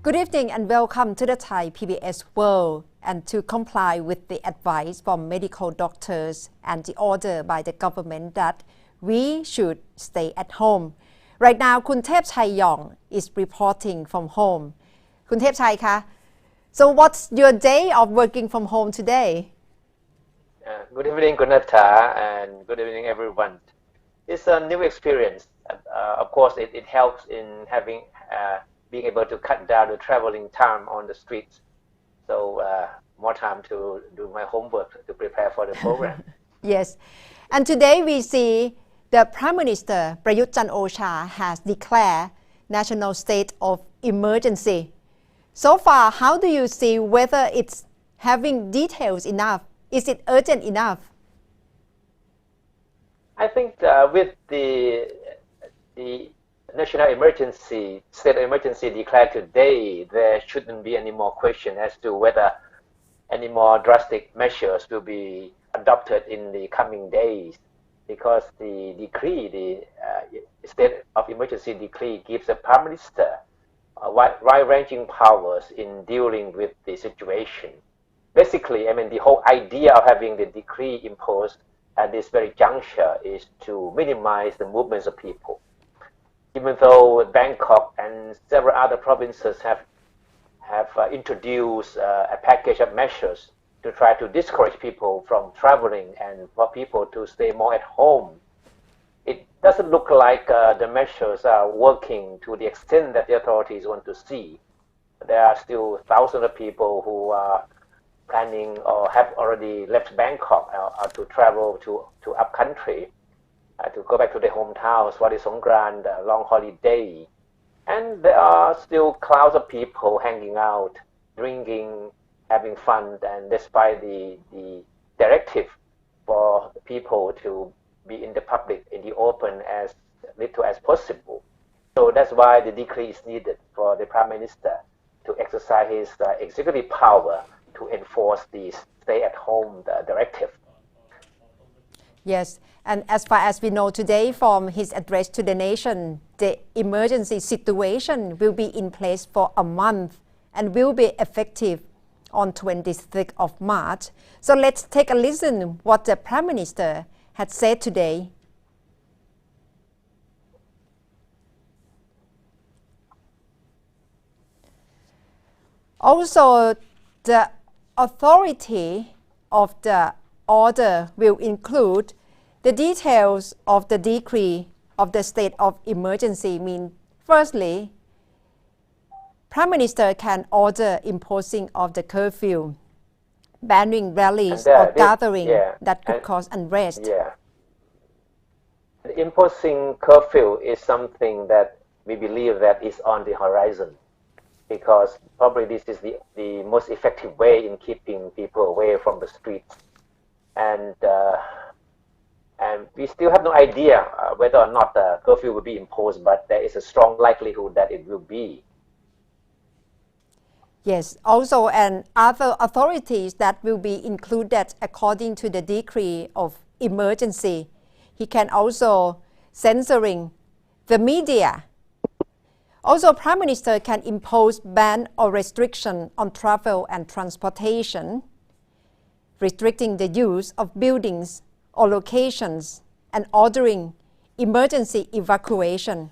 Good evening and welcome to the Thai PBS World. And to comply with the advice from medical doctors and the order by the government that we should stay at home. Right now, คุณเทพชัย Yong is reporting from home. คุณเทพชัยคะ So what's your day of working from home today? Good evening, Kunatha, and good evening, everyone. It's a new experience. Of course, it helps in having being able to cut down the traveling time on the streets. So more time to do my homework to prepare for the program. Yes. And today we see the Prime Minister Prayut Chan-o-cha has declared national state of emergency. So far, how do you see whether it's having details enough? Is it urgent enough? I think with the national emergency, state of emergency declared today, there shouldn't be any more question as to whether any more drastic measures will be adopted in the coming days, because the decree, the state of emergency decree, gives the Prime Minister wide-ranging powers in dealing with the situation. Basically, I mean, the whole idea of having the decree imposed at this very juncture is to minimize the movements of people. Even though Bangkok and several other provinces have introduced a package of measures to try to discourage people from traveling and for people to stay more at home, it doesn't look like the measures are working to the extent that the authorities want to see. There are still thousands of people who are planning or have already left Bangkok to travel to up country, to go back to their hometowns for the Songkran long holiday. And there are still crowds of people hanging out, drinking, having fun, and despite the directive for people to be in the public, in the open as little as possible. So that's why the decree is needed for the Prime Minister to exercise his executive power to enforce the stay-at-home directive. Yes, and as far as we know today from his address to the nation, the emergency situation will be in place for a month and will be effective on 26th of March. So let's take a listen what the Prime Minister had said today. Also, the authority of the order will include the details of the decree of the state of emergency. Firstly, Prime Minister can order imposing of the curfew, banning rallies or gathering that could cause unrest. Yeah. Imposing curfew is something that we believe that is on the horizon, because probably this is the most effective way in keeping people away from the streets. And we still have no idea whether or not the curfew will be imposed, but there is a strong likelihood that it will be. Yes, also and other authorities that will be included according to the decree of emergency. He can also censoring the media. Also, Prime Minister can impose ban or restriction on travel and transportation, restricting the use of buildings or locations, and ordering emergency evacuation.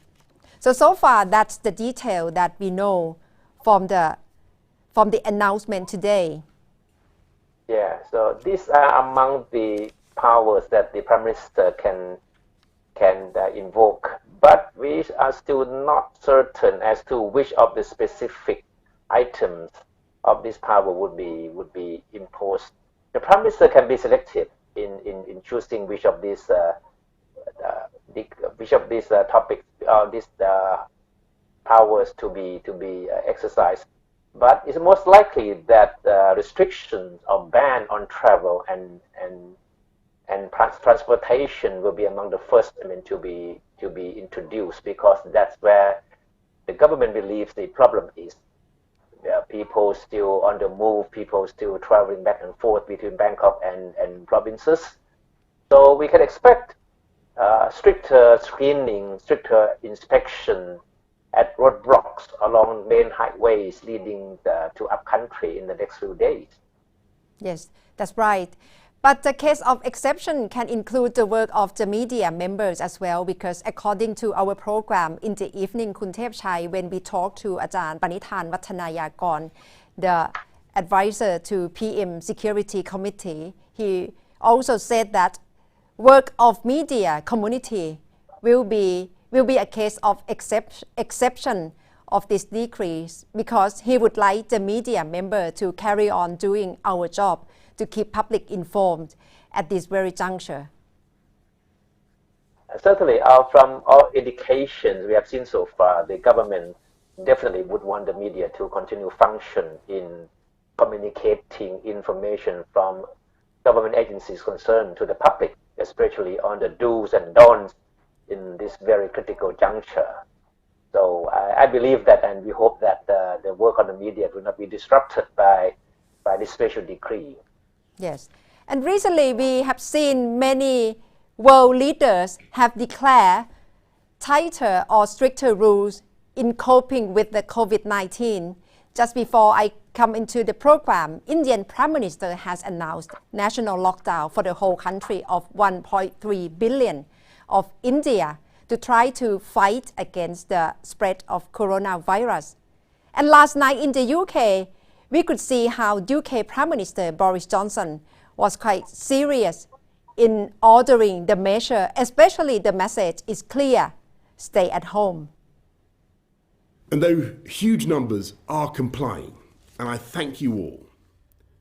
So far, that's the detail that we know from the announcement today. Yeah, so these are among the powers that the Prime Minister can invoke, but we are still not certain as to which of the specific items of this power would be imposed. The Prime Minister can be selective in choosing which of these topics or these powers to be exercised. But it's most likely that restrictions or ban on travel and transportation will be among the first to be introduced, because that's where the government believes the problem is. People still on the move, people still traveling back and forth between Bangkok and provinces. So we can expect stricter screening, stricter inspection at roadblocks along main highways leading to upcountry in the next few days. Yes, that's right. But the case of exception can include the work of the media members as well, because according to our program in the evening, Kun Thepchai, when we talked to Ajahn Panithan Wattanayakon, the advisor to PM Security Committee, he also said that work of media community will be a case of exception of this decrease, because he would like the media member to carry on doing our job to keep public informed at this very juncture. Certainly, from all indications we have seen so far, the government definitely would want the media to continue function in communicating information from government agencies concerned to the public, especially on the do's and don'ts in this very critical juncture. So I believe that, and we hope that the work on the media will not be disrupted by this special decree. Yes, and recently we have seen many world leaders have declared tighter or stricter rules in coping with the COVID-19. Just before I come into the program, Indian Prime Minister has announced national lockdown for the whole country of 1.3 billion of India to try to fight against the spread of coronavirus. And last night in the UK, we could see how UK Prime Minister Boris Johnson was quite serious in ordering the measure, especially the message is clear: stay at home. And though huge numbers are complying, and I thank you all,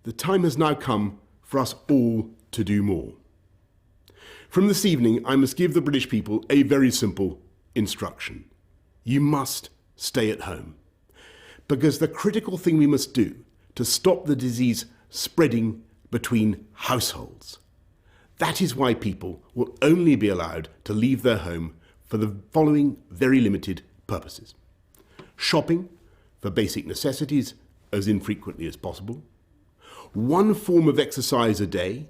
the time has now come for us all to do more. From this evening, I must give the British people a very simple instruction. You must stay at home. Because the critical thing we must do to stop the disease spreading between households. That is why people will only be allowed to leave their home for the following very limited purposes. Shopping for basic necessities as infrequently as possible. One form of exercise a day,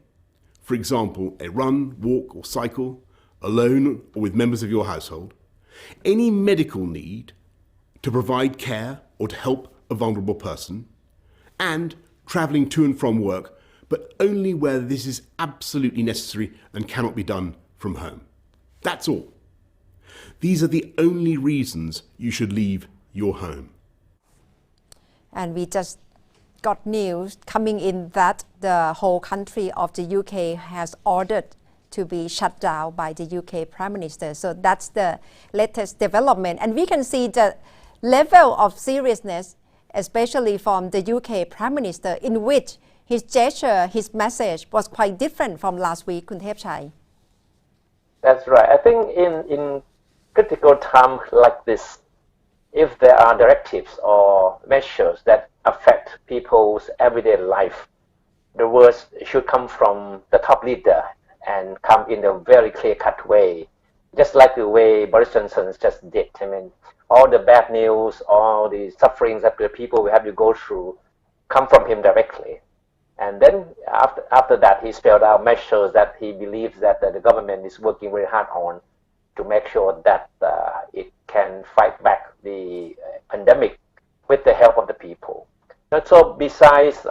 for example, a run, walk or cycle, alone or with members of your household. Any medical need to provide care or to help a vulnerable person, and travelling to and from work, but only where this is absolutely necessary and cannot be done from home. That's all. These are the only reasons you should leave your home. And we just got news coming in that the whole country of the UK has ordered to be shut down by the UK Prime Minister. So that's the latest development. And we can see the level of seriousness, especially from the UK Prime Minister, in which his gesture, his message was quite different from last week, Kun Thepchai. That's right. I think in critical times like this, if there are directives or measures that affect people's everyday life, the words should come from the top leader and come in a very clear-cut way, just like the way Boris Johnson just did. I mean, all the bad news, all the sufferings that the people will have to go through come from him directly. And then after that, he spelled out measures that he believes that the government is working very hard on to make sure that it can fight back the pandemic with the help of the people. And so besides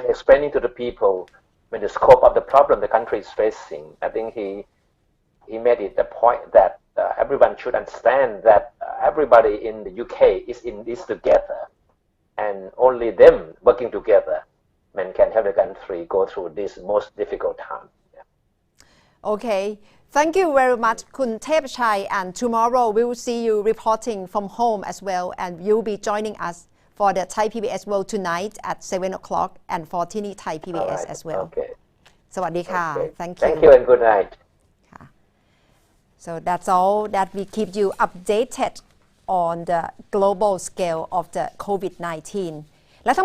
explaining to the people the scope of the problem the country is facing, I think he made it the point that everyone should understand that everybody in the UK is in this together, and only them working together can help the country go through this most difficult time. Yeah. Okay, thank you very much, Kun Thepchai, and tomorrow we will see you reporting from home as well, and you'll be joining us for the Thai PBS World tonight at 7 o'clock and for Tini Thai PBS right. as well. Okay. สวัสดีค่ะ Okay. Thank you. Thank you and good night. So that's all that we keep you updated on the global scale of the COVID-19.